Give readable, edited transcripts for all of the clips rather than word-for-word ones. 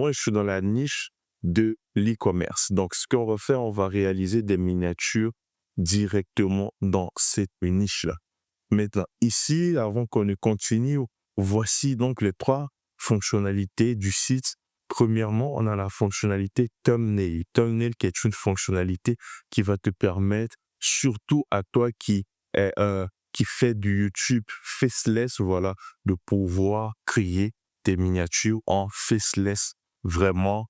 moi, je suis dans la niche de l'e-commerce. Donc, ce qu'on va faire, on va réaliser des miniatures directement dans cette niche-là. Maintenant, ici, avant qu'on ne continue, voici donc les 3 fonctionnalités du site. Premièrement, on a la fonctionnalité Thumbnail. Thumbnail qui est une fonctionnalité qui va te permettre, surtout à toi qui fait du YouTube faceless, voilà, de pouvoir créer des miniatures en faceless, vraiment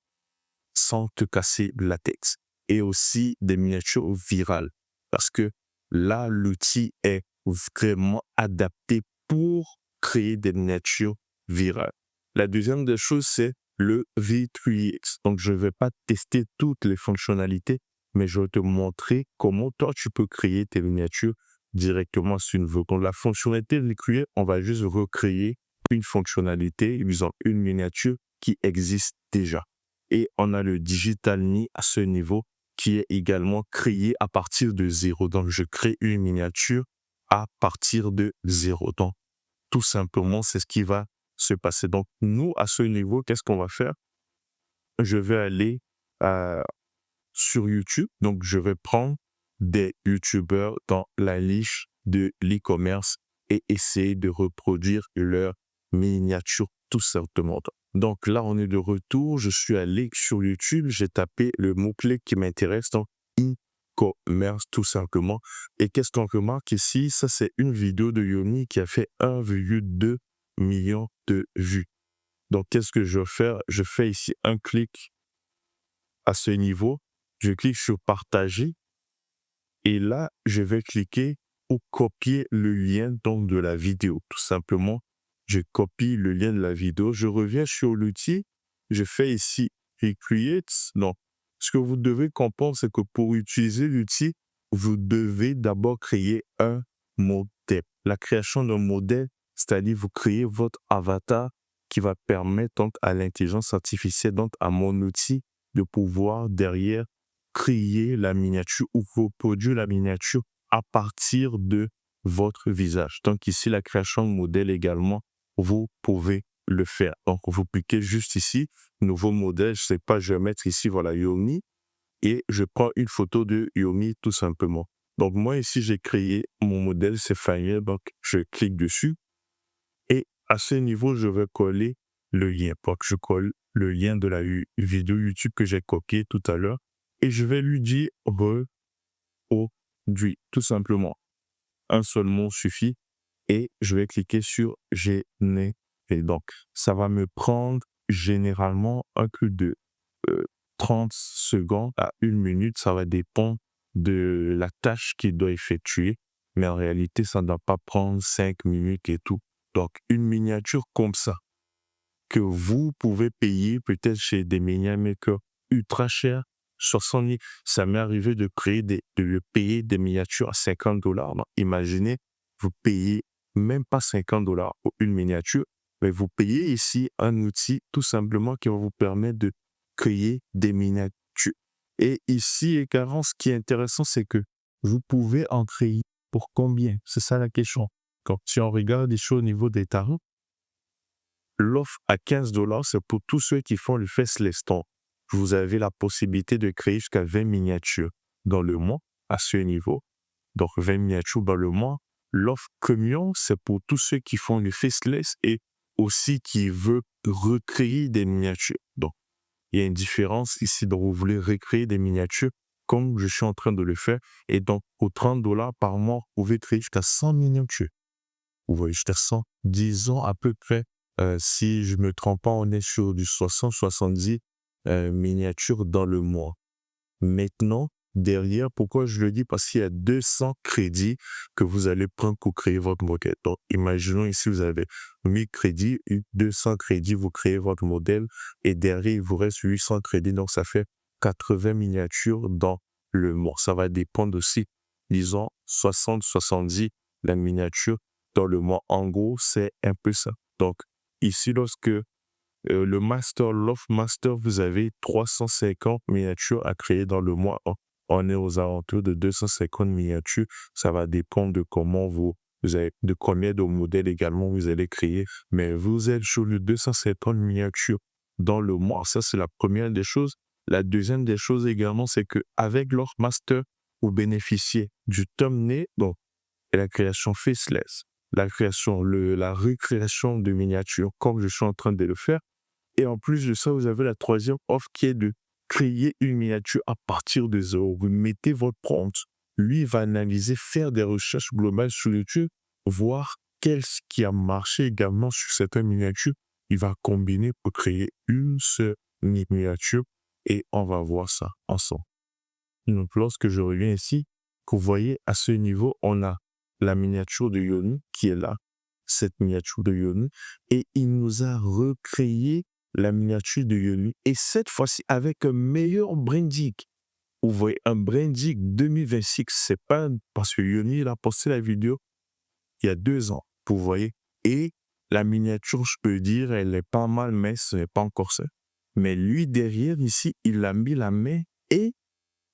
sans te casser la tête. Et aussi des miniatures virales. Parce que là, l'outil est vraiment adapté pour créer des miniatures virales. La deuxième des choses, c'est le V3X. Donc, je ne vais pas tester toutes les fonctionnalités, mais je vais te montrer comment toi, tu peux créer tes miniatures directement sur une voie. Donc, la fonctionnalité de l'écrire, on va juste recréer une fonctionnalité visant une miniature qui existe déjà. Et on a le Digital Knit à ce niveau qui est également créé à partir de 0. Donc, je crée une miniature à partir de 0. Donc, tout simplement, c'est ce qui va se passer. Donc, nous, à ce niveau, qu'est-ce qu'on va faire? Je vais aller sur YouTube. Donc, je vais prendre des YouTubeurs dans la niche de l'e-commerce et essayer de reproduire leur miniature tout simplement. Donc là, on est de retour. Je suis allé sur YouTube. J'ai tapé le mot-clé qui m'intéresse, donc e-commerce tout simplement. Et qu'est-ce qu'on remarque ici? Ça, c'est une vidéo de Yomi qui a fait 1,2 million de vues. Donc, qu'est-ce que je vais faire? Je fais ici un clic à ce niveau. Je clique sur partager. Et là, je vais cliquer pour copier le lien donc, de la vidéo. Tout simplement, je copie le lien de la vidéo. Je reviens sur l'outil. Je fais ici Recreate. Donc, ce que vous devez comprendre, c'est que pour utiliser l'outil, vous devez d'abord créer un modèle. La création d'un modèle, c'est-à-dire vous créez votre avatar qui va permettre donc, à l'intelligence artificielle, donc à mon outil, de pouvoir derrière créer la miniature ou reproduire la miniature à partir de votre visage. Donc ici, la création de modèle également, vous pouvez le faire. Donc vous cliquez juste ici, nouveau modèle, je sais pas, je vais mettre ici, voilà, Yomi, et je prends une photo de Yomi tout simplement. Donc moi ici, j'ai créé mon modèle, c'est Fire, donc je clique dessus, et à ce niveau, je vais coller le lien. Donc je colle le lien de la vidéo YouTube que j'ai copié tout à l'heure, et je vais lui dire reproduire, tout simplement. Un seul mot suffit et je vais cliquer sur générer. Donc, ça va me prendre généralement un peu de 30 secondes à 1 minute. Ça va dépendre de la tâche qu'il doit effectuer. Mais en réalité, ça ne doit pas prendre 5 minutes et tout. Donc, une miniature comme ça, que vous pouvez payer peut-être chez des miniatures makers ultra chers, 60 000. Ça m'est arrivé de payer des miniatures à $50. Donc, imaginez, vous payez même pas $50 pour une miniature, mais vous payez ici un outil tout simplement qui va vous permettre de créer des miniatures. Et ici également, ce qui est intéressant, c'est que vous pouvez en créer pour combien? C'est ça la question. Quand si on regarde ici au niveau des tarifs, l'offre à $15, c'est pour tous ceux qui font le faceless. Donc, vous avez la possibilité de créer jusqu'à 20 miniatures dans le mois à ce niveau. Donc, 20 miniatures dans le mois. L'offre premium, c'est pour tous ceux qui font le faceless et aussi qui veulent recréer des miniatures. Donc, il y a une différence ici. Donc, vous voulez recréer des miniatures comme je suis en train de le faire. Et donc, pour $30 par mois, vous pouvez créer jusqu'à 100 miniatures. Vous voyez, jusqu'à 100, disons à peu près, si je ne me trompe pas, on est sur du 60-70 miniatures dans le mois. Maintenant, derrière, pourquoi je le dis? Parce qu'il y a 200 crédits que vous allez prendre pour créer votre modèle. Donc, imaginons ici, vous avez 1000 crédits, 200 crédits, vous créez votre modèle et derrière, il vous reste 800 crédits. Donc, ça fait 80 miniatures dans le mois. Ça va dépendre aussi, disons, 60-70 la miniature dans le mois. En gros, c'est un peu ça. Donc, ici, lorsque le Master, l'offre Master, vous avez 350 miniatures à créer dans le mois. On est aux alentours de 250 miniatures. Ça va dépendre de comment de combien de modèles également vous allez créer. Mais vous êtes sur le 250 miniatures dans le mois. Ça, c'est la première des choses. La deuxième des choses également, c'est qu'avec leur master, vous bénéficiez du thumbnail, donc la création faceless, la recréation de miniatures, comme je suis en train de le faire. Et en plus de ça, vous avez la troisième offre qui est de créer une miniature à partir de zéro. Vous mettez votre prompt. Lui, il va analyser, faire des recherches globales sur YouTube, voir qu'est-ce qui a marché également sur certaines miniatures. Il va combiner pour créer une seule miniature et on va voir ça ensemble. Donc, lorsque je reviens ici, vous voyez, à ce niveau, on a la miniature de Yoni qui est là, cette miniature de Yoni, et il nous a recréé la miniature de Yoni, et cette fois-ci avec un meilleur branding. Vous voyez, un branding 2026, c'est pas parce que Yoni, il a posté la vidéo il y a 2 ans, vous voyez, et la miniature, je peux dire, elle est pas mal, mais ce n'est pas encore ça. Mais lui, derrière, ici, il a mis la main et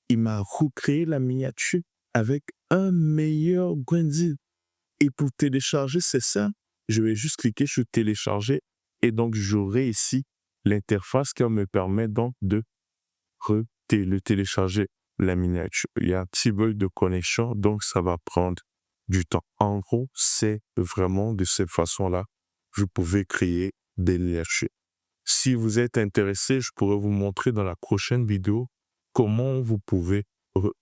il m'a recréé la miniature avec un meilleur branding. Et pour télécharger, c'est ça. Je vais juste cliquer sur télécharger et donc j'aurai ici l'interface qui me permet donc de télécharger la miniature. Il y a un petit bug de connexion, donc ça va prendre du temps. En gros, c'est vraiment de cette façon-là que vous pouvez créer des miniatures. Si vous êtes intéressé, je pourrais vous montrer dans la prochaine vidéo comment vous pouvez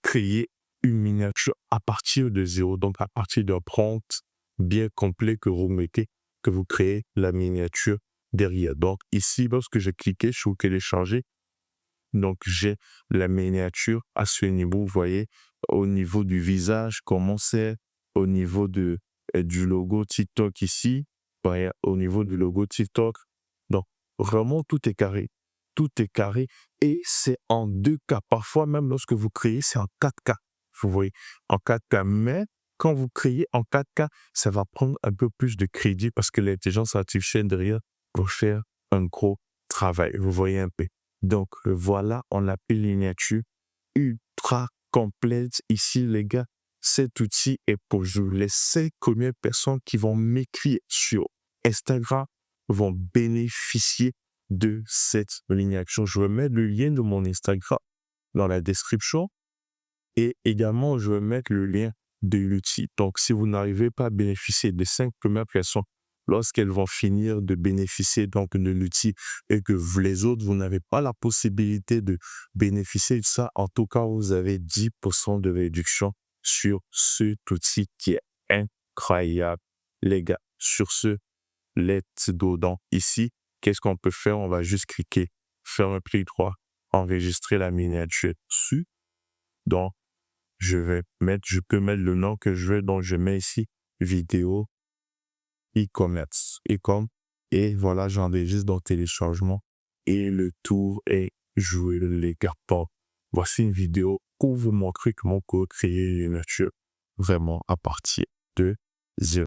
créer une miniature à partir de zéro, donc à partir d'un prompt bien complet que vous mettez, que vous créez la miniature derrière. Donc ici, lorsque j'ai cliqué sur télécharger, donc j'ai la miniature à ce niveau, vous voyez, au niveau du visage, comment c'est, au niveau du logo TikTok ici, vous voyez, au niveau du logo TikTok. Donc vraiment, tout est carré. Tout est carré et c'est en 2K. Parfois, même lorsque vous créez, c'est en 4K. Vous voyez, en 4K. Mais quand vous créez en 4K, ça va prendre un peu plus de crédit parce que l'intelligence artificielle derrière va faire un gros travail. Vous voyez un peu. Donc, voilà, on appelle une miniature ultra complète. Ici, les gars, cet outil est pour vous. Les 5 premières personnes qui vont m'écrire sur Instagram vont bénéficier de cette miniature. Je vais mettre le lien de mon Instagram dans la description et également, je vais mettre le lien de l'outil. Donc, si vous n'arrivez pas à bénéficier des 5 premières personnes lorsqu'elles vont finir de bénéficier donc de l'outil et que les autres, vous n'avez pas la possibilité de bénéficier de ça, en tout cas, vous avez 10% de réduction sur cet outil qui est incroyable. Les gars, sur ce, let's go. Donc ici, qu'est-ce qu'on peut faire? On va juste cliquer, faire un clic droit, enregistrer la miniature dessus. Donc, je peux mettre le nom que je veux, donc je mets ici vidéo e-commerce, et voilà, j'enregistre dans téléchargement et le tour est joué, les gars. Donc, voici une vidéo pour vous montrer comment créer une miniature vraiment à partir de zéro.